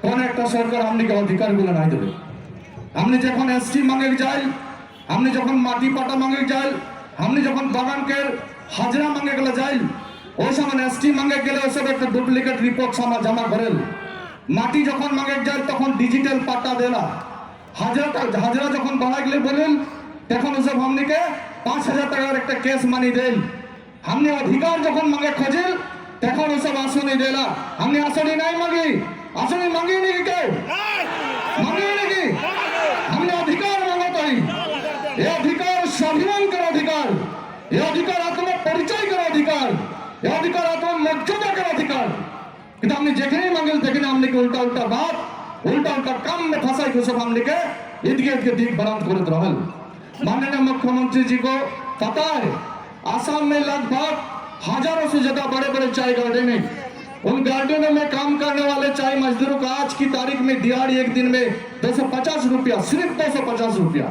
কোন একটা সরকার আমনিকে অধিকার গুলো নাই দেবে। আপনি যখন এসটি মাঙ্গে যাই, আপনি যখন মাটি পাটা মাঙ্গে যাই, আপনি যখন বাগানকে হাজরা মাঙ্গে গেলে যাই, ওই সময় এসটি মাঙ্গে গেলে ওসব একটা ডুপ্লিকেট রিপোর্ট জমা করেন। মাটি যখন মাঙ্গে যায় তখন ডিজিটাল পাটা দেনা, হাজরা যখন বাড়া গেলে বলেন তখন ওসব আমনিকে 5,000 টাকার একটা কেস মানি দেন। हमने अधिकार जखन मांगे खोजेल तखन ओसब आसनी देला। हमने आसनी नहीं मांगी, आसनी मांगी नहीं के मांगी नहीं, हमने अधिकार मांगा तो ही। ये अधिकार स्वाभिमान का अधिकार, ये अधिकार आत्म परिचय का अधिकार, ये अधिकार आत्म मर्यादा का अधिकार। कि हमने जेखने मांगेल तेखने हमने के उल्टा उल्टा बात, उल्टा उल्टा काम में फंसाई के सब हमने के इधर दिख बरामद करत रहल। माननीय मुख्यमंत्री जी को पता है आसाम में लगभग हजारों से ज्यादा बड़े बड़े चाय गार्डन हैं। उन गार्डनों में काम करने वाले चाय मजदूरों का आज की तारीख में दिहाड़ी एक दिन में 250 रुपया, सिर्फ 250 रुपया।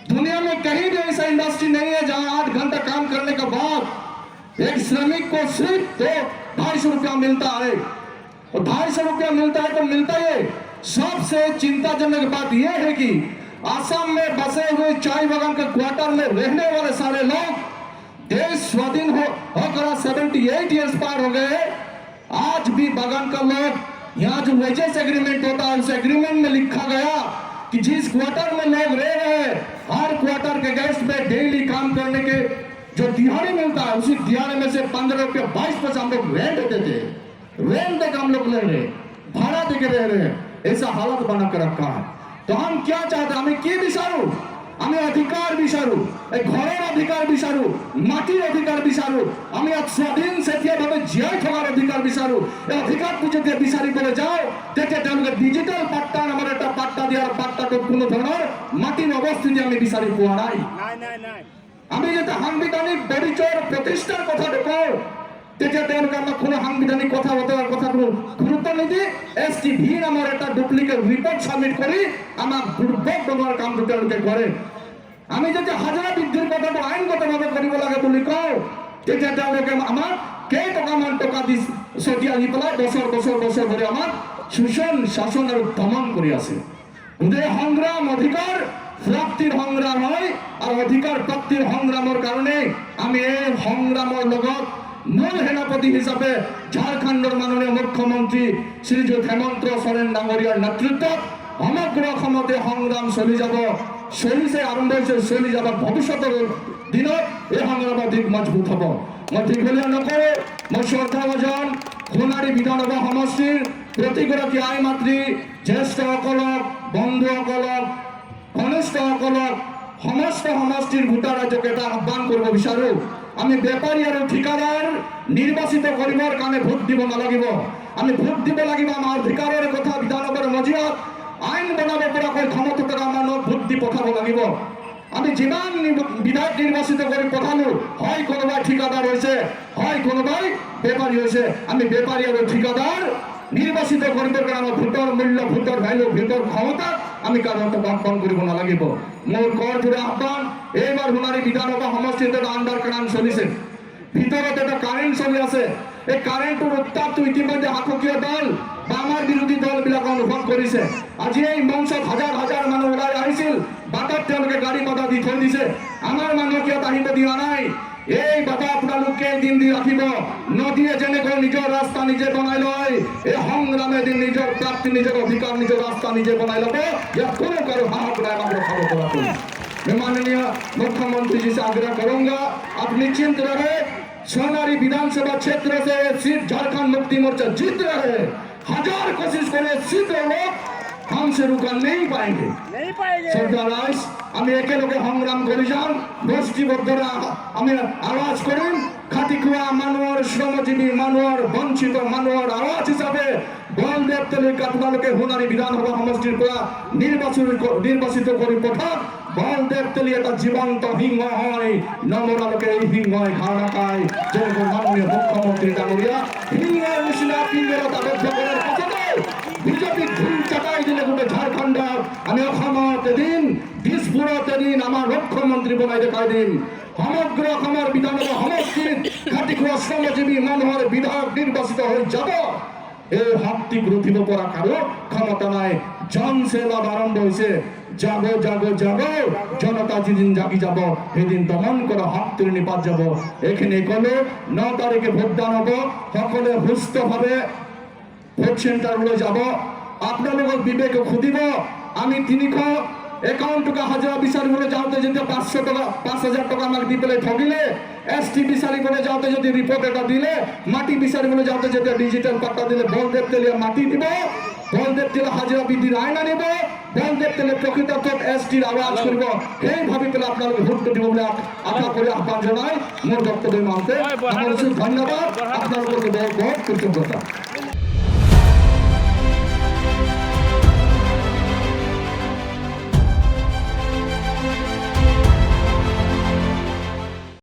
दुनिया में कहीं भी ऐसा इंडस्ट्री नहीं है जहां 8 घंटा काम करने के बाद एक श्रमिक को सिर्फ 250 रुपया मिलता है। और 250 रुपया मिलता है तो मिलता है। सबसे चिंताजनक बात यह है कि आसाम में बसे हुए चाय बागान के क्वार्टर में रहने वाले सारे लोग देश स्वाधीन होकर 78 ईयर्स पार हो गए। आज भी बागान का लोग यहाँ जो वेजेस एग्रीमेंट होता है उस एग्रीमेंट में लिखा गया कि जिस क्वार्टर में लोग रह रहे हैं हर क्वार्टर के गेस्ट पे डेली काम करने के जो दिहाड़ी मिलता है उसी दिहाड़ी में से 15 रुपया 22 पैसा हम लोग रेंट देते थे। रेंट देकर हम लोग ले रहे, भाड़ा देके रह रहे हैं। ऐसा हालत बना कर रखा है। तो हम क्या चाहते हैं, हमें क्या विचारू, हमें अधिकार विचारू, एक घरेर अधिकार विचारू, माटिर अधिकार विचारू, हमें स्वाधीन सेठिया भावे जीयाई थकार अधिकार विचारू। এই অধিকার যদি বিচারি করে যাও তেতে তেওঁলোকে ডিজিটাল পাট্টা নামের একটা পাট্টা দিয়ার পাট্টাটো কোনো ধরনের মাটির অবস্থিতি আমি বিচারি পোৱা নাই। আমি যেটা সাংবিধানিক পরিচয়ের প্রতিষ্ঠার কথা দেখো তেতিয়া তেওঁলোকে আমাক কোনো সাংবিধানিক কথা বতৰাৰ কথা কোনো গুৰুত্ব নিদি এসটিভি নামৰ এটা ডুপ্লিকেট ৰিপৰ্ট সাবমিট কৰি আমাক দুৰ্ভোগ বনোৱাৰ কামটো তেওঁলোকে কৰে। আমি যদি হাজাৰা বৃদ্ধিৰ কথাটো আইনগতভাৱে কৰিব লাগে বুলি কওঁ তেতিয়া তেওঁলোকে আমাক কেইটকামান টকা দি ছটিয়াই আনি পেলাই বছৰ বছৰ বছৰ ধৰি আমাক শোষণ শাসন আৰু দমন কৰি আছে। গতিকে সংগ্ৰাম অধিকাৰ প্ৰাপ্তিৰ সংগ্ৰাম হয় আৰু অধিকাৰ প্ৰাপ্তিৰ সংগ্ৰামৰ কাৰণে আমি এই সংগ্ৰামৰ লগত মূল সেনাপতি হিসাবে ঝাড়খণ্ডের মাননীয় মুখ্যমন্ত্রী শ্রীযুত হেমন্ত সোরেন ডাঙরিয়ার নেতৃত্বত সমগ্র অসমতে সংগ্রাম চলি যাব, চলিছে আরম্ভ হৈছে চলি যাব। ভৱিষ্যতৰ দিনত এই সংগ্ৰাম অধিক মজবুত হ'ব। মই দীঘলীয়া নকৰোঁ, মই শ্ৰদ্ধাভাজন সোণাৰী বিধানসভা সমষ্টিৰ প্ৰতিগৰাকী আই মাতৃ জ্যেষ্ঠসকলক, বন্ধুসকলক, ঘনিষ্ঠসকলক, সমস্ত সমষ্টিৰ ভোটাৰ ৰাইজক এটা আহ্বান কৰিব বিচাৰোঁ। আমি বেপাৰী আৰু ঠিকাদাৰ নিৰ্বাচিত কৰিবৰ কাৰণে ভোট দিব নালাগিব। আমি ভোট দিব লাগিব আমাৰ অধিকাৰৰ কথা বিধানসভাৰ মজিয়াত আইন বনাব পৰাকৈ ক্ষমতা থকা মানুহক ভোট দি পঠাব লাগিব। আমি যিমান বিধায়ক নিৰ্বাচিত কৰি পঠালো হয় কোনোবাই ঠিকাদাৰ হৈছে, হয় কোনোবাই বেপাৰী হৈছে। আমি বেপাৰী আৰু ঠিকাদাৰ নিৰ্বাচিত কৰিবৰ কাৰণে ভোটৰ মূল্য, ভোটৰ ভ্যালু, ভোটৰ ক্ষমতা আমি কারণ বান্ধন কৰিব নালাগিব। মোৰ কৰজোৰে আহ্বান, এইবাৰ সোণাৰী বিধানসভা সমষ্টিত এটা আণ্ডাৰগ্ৰাউণ্ড চলিছে, ভিতৰত এটা কাৰেণ্ট চলি আছে। এই কাৰেণ্টৰ উত্তাপটো ইতিমধ্যে শাসকীয় দল বা আমাৰ বিৰোধী দলবিলাকে অনুভৱ কৰিছে। আজি এই মঞ্চত হাজাৰ হাজাৰ মানুহ ওলাই আহিছিল, বাটত তেওঁলোকে গাড়ী বাধা দি থৈ দিছে। আমাৰ মানুহক ইয়াত আহিব দিয়া নাই। এই বাধা আপোনালোকে দিন দি ৰাখিব। নদীয়ে যেনেকৈ নিজৰ ৰাস্তা নিজে বনাই লয়, এই সংগ্ৰামে দিন নিজৰ প্ৰাপ্তি, নিজৰ অধিকাৰ, নিজৰ ৰাস্তা নিজে বনাই ল'ব। ইয়াত কোনো কাৰো সাহস নাই আমাক ৰখাব পৰাকৈ। मैं माननीय मुख्यमंत्री जी से आग्रह करूंगा, आप निश्चिंत रहे। सोनारी विधानसभा क्षेत्र से सीट झारखंड मुक्ति मोर्चा जीत रहे, हजार कोशिश करे सीट लोग हमसे रुका नहीं पाएंगे। सरदाराइस আমি একেলগে সংগ্রাম কৰি যাম, গোষ্ঠীবদ্ধরা আমি আওয়াজ কৰিম। খাটিখোৱা মানুহৰ, শ্ৰমজীৱী মানুহৰ, বঞ্চিত মানুহৰ আওয়াজ হিচাপে বলদেৱ তেলীক আপোনালোকে সোণাৰী বিধানসভা সমষ্টিৰ পৰা নিৰ্বাচিত কৰি পঠাওক। বলদেৱ তেলী এটা জীবন্ত সিংহ হয়, নমৰালোকে এই সিংহই ঘাঁহ নাখায়। যেনেকৈ মাননীয় মুখ্যমন্ত্ৰী ডাঙৰীয়া সিংহৰ নিচিনা পিঞ্জৰত আবদ্ধ কৰাৰ পাছতে বিজেপিক ধুল চাটাই দিলে গোটেই ঝাৰখণ্ডক আমি অসমত এদিন দিছপুৰত এদিন আমাৰ মুখ্যমন্ত্ৰী বনাই দেখাই দিম। সমগ্ৰ অসমৰ বিধানসভা সমষ্টিত খাটিখোৱা শ্ৰমজীৱী মানুহৰ বিধায়ক নিৰ্বাচিত হৈ যাব। এই হাতটি গ্রথিত করা কারো ক্ষমতা নাই। জন সেবা আরম্ভ হয়েছে, জাগো জাগো জাগো জনতা যেদিন জাগি যাব সেদিন দমন করে হাতটির নিপাত যাব। এখানে কলো 9 তারিখে ভোটদান হবো, সকলে সুস্থ ভাবে ভোট সেন্টারগুলো যাব। আপনাদের বিবেকে খুদিব আমি 3 টাকা হাজারা বিচার করে যাওতে যদি 500 টাকা 5000 টাকা আমাকে দিতে ঠকিলে, এসটি বিচারি করে যাওতে যদি রিপোর্ট এটা দিলে, মাটি বিচারি করে যাওতে যদি ডিজিটাল পাট্টা দিলে, বলদেব তেলে মাটি দিব, বলদেব তেলে হাজিরা বৃদ্ধির আইনা নেব, বলদেব তেলে প্রকৃতার্থ এসটির আওয়াজ করব। এই ভাবে পেলে আপনাদের ভোট দিব বলে আশা করে আহ্বান জানাই। মোর বক্তব্য মানতে আমার ধন্যবাদ, আপনার উপর বহুত বহুত কৃতজ্ঞতা।